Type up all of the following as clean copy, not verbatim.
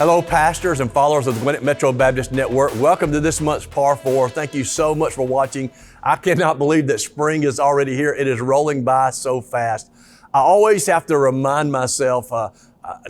Hello, pastors and followers of the Gwinnett Metro Baptist Network. Welcome to this month's Parr Four. Thank you so much for watching. I cannot believe that spring is already here. It is rolling by so fast. I always have to remind myself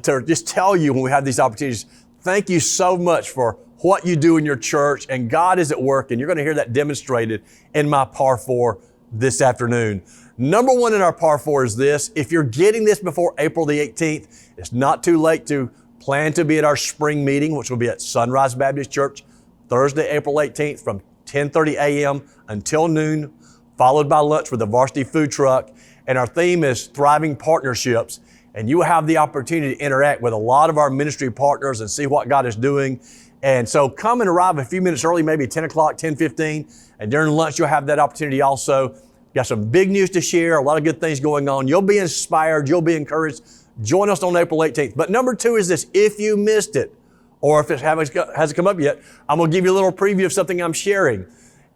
to just tell you when we have these opportunities, thank you so much for what you do in your church, and God is at work, and you're going to hear that demonstrated in my Parr Four this afternoon. Number one in our Parr Four is this: if you're getting this before April the 18th, it's not too late to plan to be at our spring meeting, which will be at Sunrise Baptist Church, Thursday, April 18th from 10:30 a.m. until noon, followed by lunch with a varsity food truck. And our theme is Thriving Partnerships. And you will have the opportunity to interact with a lot of our ministry partners and see what God is doing. And so come and arrive a few minutes early, maybe 10 o'clock, 10:15. And during lunch, you'll have that opportunity also. Got some big news to share, a lot of good things going on. You'll be inspired, you'll be encouraged. Join us on April 18th. But number two is this: if you missed it, or if it hasn't come up yet, I'm going to give you a little preview of something I'm sharing.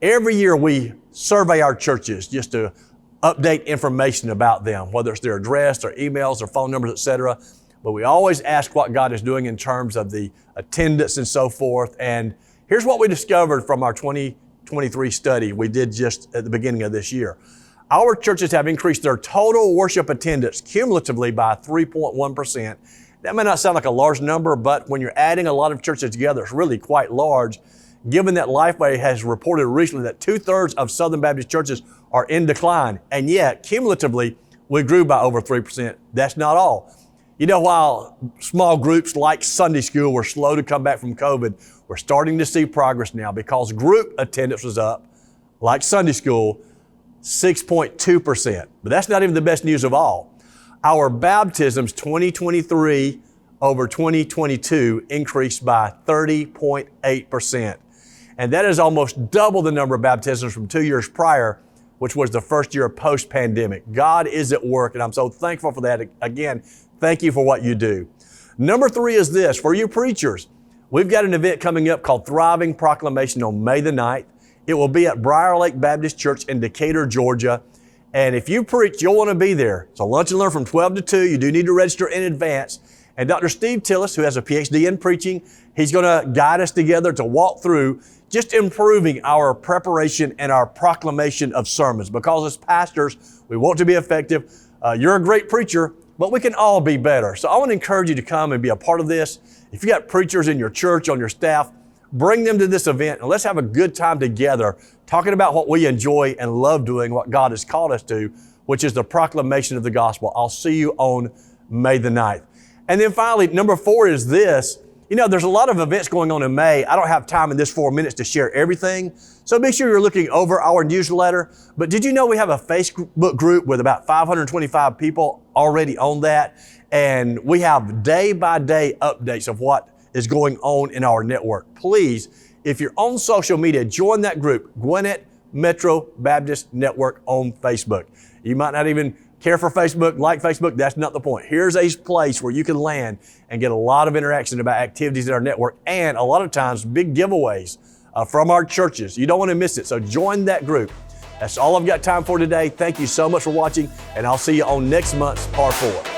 Every year we survey our churches just to update information about them, whether it's their address, their emails, their phone numbers, etc. But we always ask what God is doing in terms of the attendance and so forth. And here's what we discovered from our 2023 study we did just at the beginning of this year. Our churches have increased their total worship attendance cumulatively by 3.1%. That may not sound like a large number, but when you're adding a lot of churches together, it's really quite large, given that Lifeway has reported recently that 2/3 of Southern Baptist churches are in decline, and yet cumulatively we grew by over 3%. That's not all. You know, while small groups like Sunday school were slow to come back from COVID, we're starting to see progress now because group attendance was up, like Sunday school, 6.2%. But that's not even the best news of all. Our baptisms 2023 over 2022 increased by 30.8%. And that is almost double the number of baptisms from 2 years prior, which was the first year post-pandemic. God is at work, and I'm so thankful for that. Again, thank you for what you do. Number three is this: for you preachers, we've got an event coming up called Thriving Proclamation on May the 9th. It will be at Briar Lake Baptist Church in Decatur, Georgia. And if you preach, you'll want to be there. It's a lunch and learn from 12 to 2. You do need to register in advance. And Dr. Steve Tillis, who has a PhD in preaching, he's going to guide us together to walk through just improving our preparation and our proclamation of sermons. Because as pastors, we want to be effective. You're a great preacher, but we can all be better. So I want to encourage you to come and be a part of this. If you got preachers in your church, on your staff, bring them to this event and let's have a good time together talking about what we enjoy and love doing, what God has called us to, which is the proclamation of the gospel. I'll see you on May the 9th. And then finally, number four is this. You know, there's a lot of events going on in May. I don't have time in this 4 minutes to share everything. So make sure you're looking over our newsletter. But did you know we have a Facebook group with about 525 people already on that? And we have day-by-day updates of what is going on in our network. Please, if you're on social media, join that group, Gwinnett Metro Baptist Network on Facebook. You might not even care for Facebook, like Facebook. That's not the point. Here's a place where you can land and get a lot of interaction about activities in our network, and a lot of times big giveaways from our churches. You don't want to miss it. So join that group. That's all I've got time for today. Thank you so much for watching, and I'll see you on next month's Parr Four.